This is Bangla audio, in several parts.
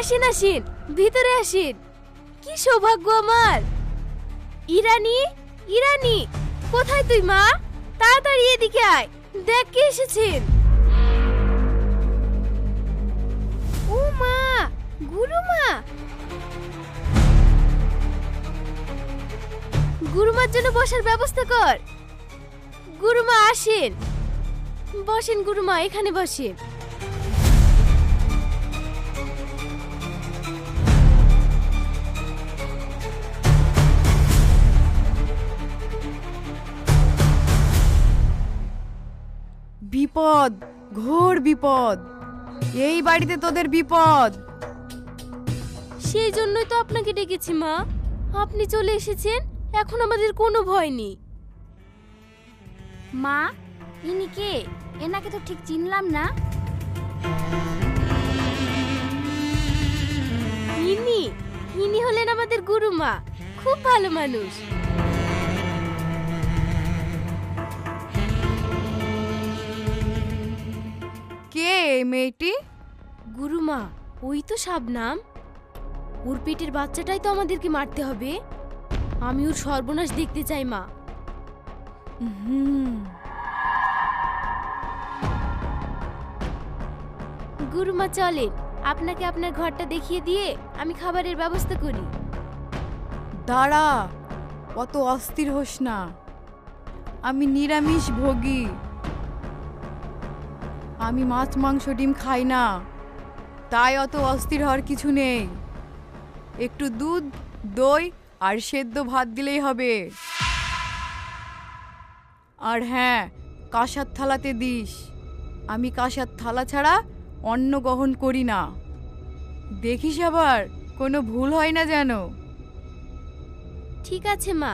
আসেন আসেন, ভিতরে আসেন। কি সৌভাগ্য আমার। ইরানি, ইরানি, কোথায় তুই মা? তাড়াতাড়ি এদিকে আয়, দেখ কে এসেছেন। ও মা, গুরুমা। গুরুমার জন্য বসার ব্যবস্থা কর। গুরুমা আসেন, বসেন গুরুমা, এখানে বসেন। বিপদ, ঘোর বিপদ। এই বাড়িতে তোদের বিপদ। সেই জন্যই তো আপনাকে ডেকেছি মা। আপনি চলে এসেছেন, এখন আমাদের কোনো ভয় নেই। মা, ইনি কে? এনাকে তো ঠিক চিনলাম না। ইনি ইনি হলেন আমাদের গুরুমা, খুব ভালো মানুষ। কে এই মেয়েটি? গুরুমা, ওই তো শাবনাম। ওর পেটের বাচ্চাটাই তো আমাদেরকে মারতে হবে। আমি ওর সর্বনাশ দেখতে চাই মা। গুরুমা চলেন, আপনাকে আপনার ঘরটা দেখিয়ে দিয়ে আমি খাবারের ব্যবস্থা করি। দাঁড়া, অত অস্থির হোস না। আমি নিরামিষ ভোগী। আমি মাছ মাংস ডিম খাই না, তাই অত অস্থির হওয়ার কিছু নেই। একটু দুধ, দই আর সেদ্ধ ভাত দিলেই হবে। আর হ্যাঁ, কাঁসার থালাতে দিস। আমি কাঁসার থালা ছাড়া অন্ন গ্রহণ করি না। দেখিস আবার কোনো ভুল হয় না যেন। ঠিক আছে মা,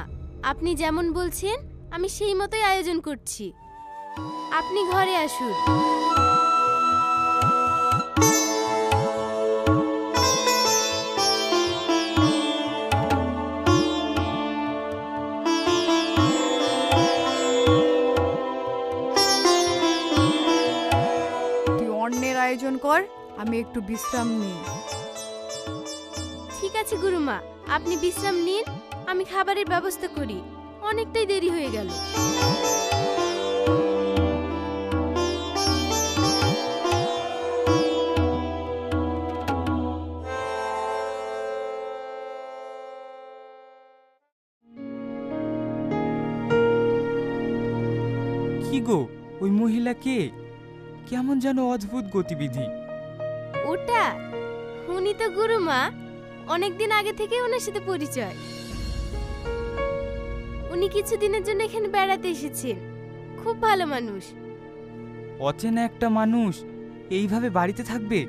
আপনি যেমন বলছেন আমি সেই মতোই আয়োজন করছি। আপনি ঘরে আসুন। তুই অন্নের আয়োজন কর, আমি একটু বিশ্রাম নিই। ঠিক আছে গুরুমা, আপনি বিশ্রাম নিন, আমি খাবারের ব্যবস্থা করি। অনেকটাই দেরি হয়ে গেল। কি গো, ওই মহিলা কে? কেমন যেন অদ্ভুত গতিবিধি। ওটা, উনি তো গুরুমা। অনেকদিন আগে থেকে ওনার সাথে পরিচয়। উনি কিছুদিনের জন্য এখানে বেড়াতে এসেছেন। খুব ভালো মানুষ। অচেনা একটা মানুষ এইভাবে বাড়িতে থাকবে?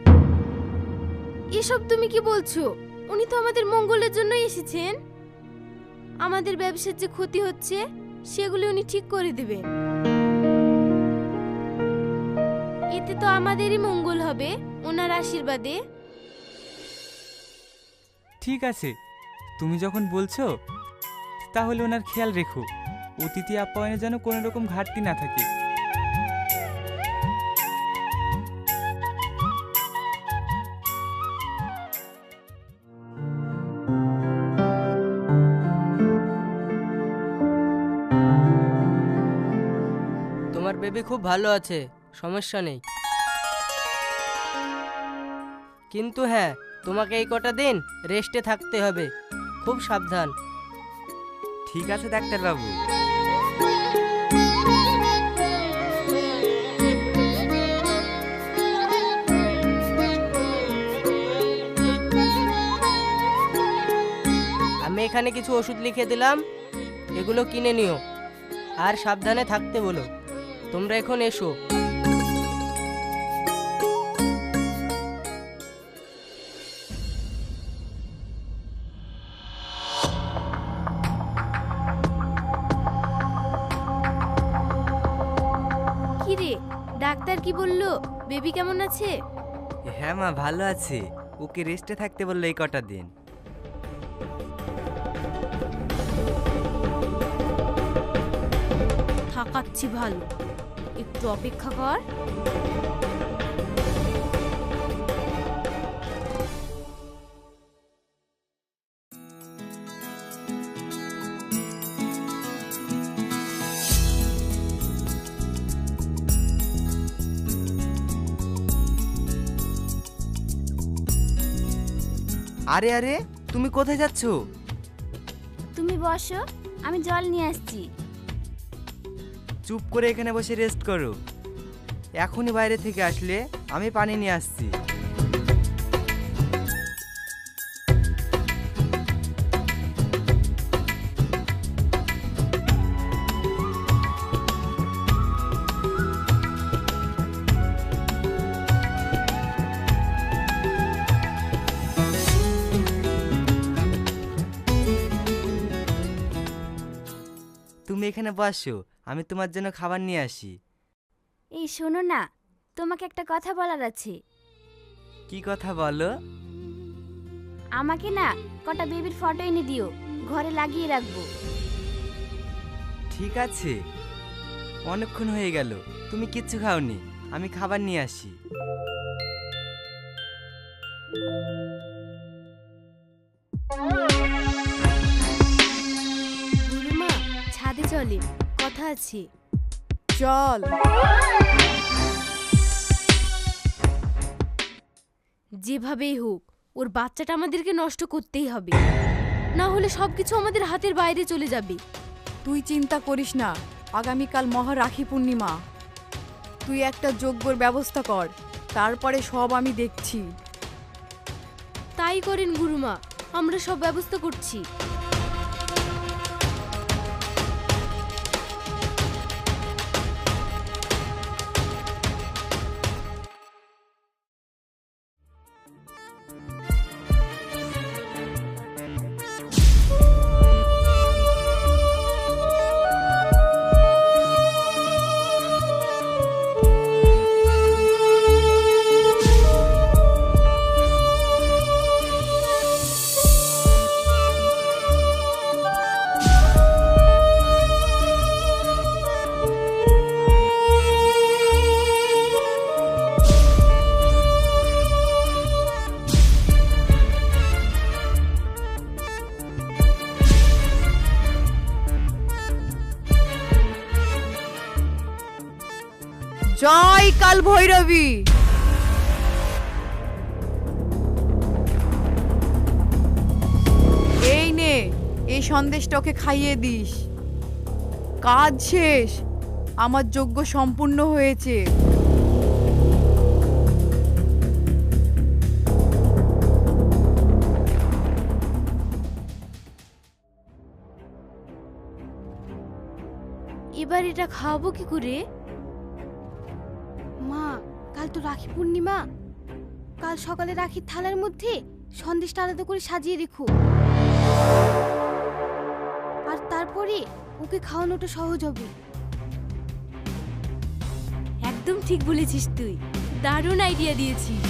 এসব তুমি কি বলছো? উনি তো আমাদের মঙ্গলের জন্যই এসেছেন। আমাদের ব্যবসার যে ক্ষতি হচ্ছে সেগুলো উনি ঠিক করে দেবেন। এতে তো আমাদেরই মঙ্গল হবে ওনার আশীর্বাদে। ঠিক আছে, তুমি যখন বলছো তাহলে ওনার খেয়াল রেখো, অতিথি আপ্যায়নে যেন কোনো রকম ঘাটতি না থাকে। তোমার বেবি খুব ভালো আছে, সমস্যা নেই। কিন্তু হ্যাঁ, তোমাকে এই কটা দিন রেস্টে থাকতে হবে। খুব সাবধান। ঠিক আছে ডাক্তারবাবু। আমি এখানে কিছু ওষুধ লিখে দিলাম, এগুলো কিনে নিও আর সাবধানে থাকতে বলো। তোমরা এখন এসো। কিরে, ডাক্তার কি বললো? বেবি কেমন আছে? হ্যাঁ মা, ভালো আছে। ওকে রেস্টে থাকতে বললো এই কটা দিন। থাকাচ্ছি ভালো, একটু অপেক্ষা কর। আরে আরে, তুমি কোথায় যাচ্ছ? তুমি বসো, আমি জল নিয়ে আসছি। চুপ করে এখানে বসে রেস্ট করো। এখনই বাইরে থেকে আসলে আমি পানি নিয়ে আসছি। তুমি এখানে বসো, আমি তোমার জন্য খাবার নিয়ে আসি। এই শোনো না, তোমাকে একটা কথা বলার আছে। কি কথা বলো? আমাকে না কটা বেবির ফটো এনে দিও, ঘরে লাগিয়ে রাখবো। ঠিক আছে। অনেকক্ষণ হয়ে গেল, তুমি কিচ্ছু খাওনি। আমি খাবার নিয়ে আসি। গুরুমা, ছাদে চলে, কথা আছে। চল। যেভাবেই হোক ওর বাচ্চাটা আমাদেরকে নষ্ট করতেই হবে, না হলে সবকিছু আমাদের হাতের বাইরে চলে যাবে। তুই চিন্তা করিস না, আগামীকাল মহা রাখি পূর্ণিমা। তুই একটা যজ্ঞর ব্যবস্থা কর, তারপরে সব আমি দেখছি। তাই করেন গুরুমা, আমরা সব ব্যবস্থা করছি। জয় কাল ভৈরবী। এই নে, এই সন্দেশটা ওকে খাইয়ে দিস। কাজ শেষ, আমার যজ্ঞ সম্পূর্ণ হয়েছে। এবার এটা খাওয়াবো কি করে? মা, কাল তো রাখি পূর্ণিমা। কাল সকালে রাখির থালার মধ্যে সন্দেশটা আলাদা করে সাজিয়ে রেখো, আর তারপরে ওকে খাওয়ানোটা সহজ হবে। একদম ঠিক বলেছিস তুই, দারুণ আইডিয়া দিয়েছিস।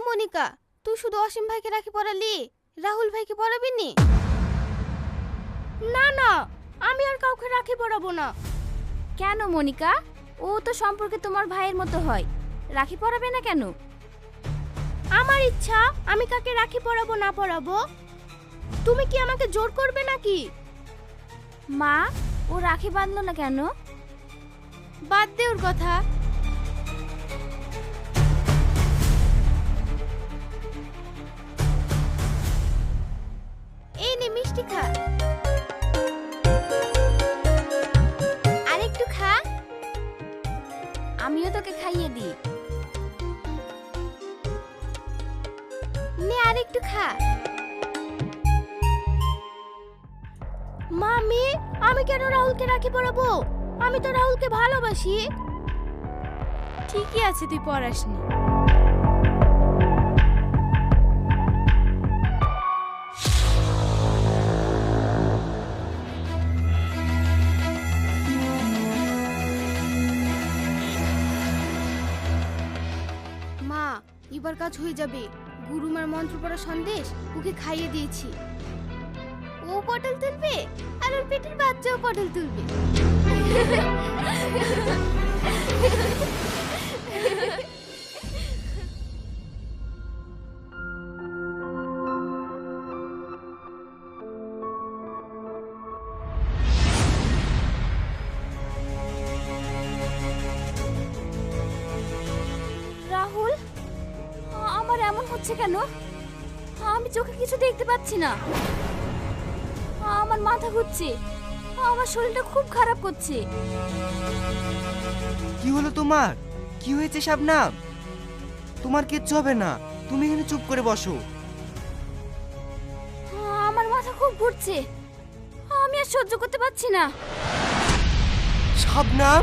মনিকা, তুই শুধু অসীম ভাইকে রাখি পরালি, রাহুল ভাইকে পরাবি নি? না না, আমি আর কাউকে রাখি পরাবো না। কেন মনিকা? ও তো সম্পর্কে তোমার ভাইয়ের মতো হয়, রাখি পরাবে না কেন? আমার ইচ্ছা, আমি কাকে রাখি পরাবো না পরাবো। তুমি কি আমাকে জোর করবে নাকি? মা, ও রাখি বাঁধলো না কেন? বাদ দে ওর কথা। আর একটু খা। মামি, আমি কেন রাহুলকে রাখি পরাবো? আমি তো রাহুলকে ভালোবাসি। ঠিকই আছে, তুই পড়াসনি। মা, এবার কাজ হয়ে যাবে। গুরুমার মন্ত্র পড়া সন্দেশ ওকে খাইয়ে দিয়েছি। ও পটল তুলবে আর ওর পেটের বাচ্চাও পটল তুলবে। রাহুল, আমার এমন হচ্ছে কেন? আমি চোখে কিছু দেখতে পাচ্ছি না। আমার মাথা ঘুরছে, আমার শরীরটা খুব খারাপ করছে। কি হলো তোমার? কি হয়েছে শাবনাম? তোমার কিচ্ছু হবে না, তুমি এখানে চুপ করে বসো। আমার মাথা খুব ঘুরছে, আমি আর সহ্য করতে পারছি না। শাবনাম,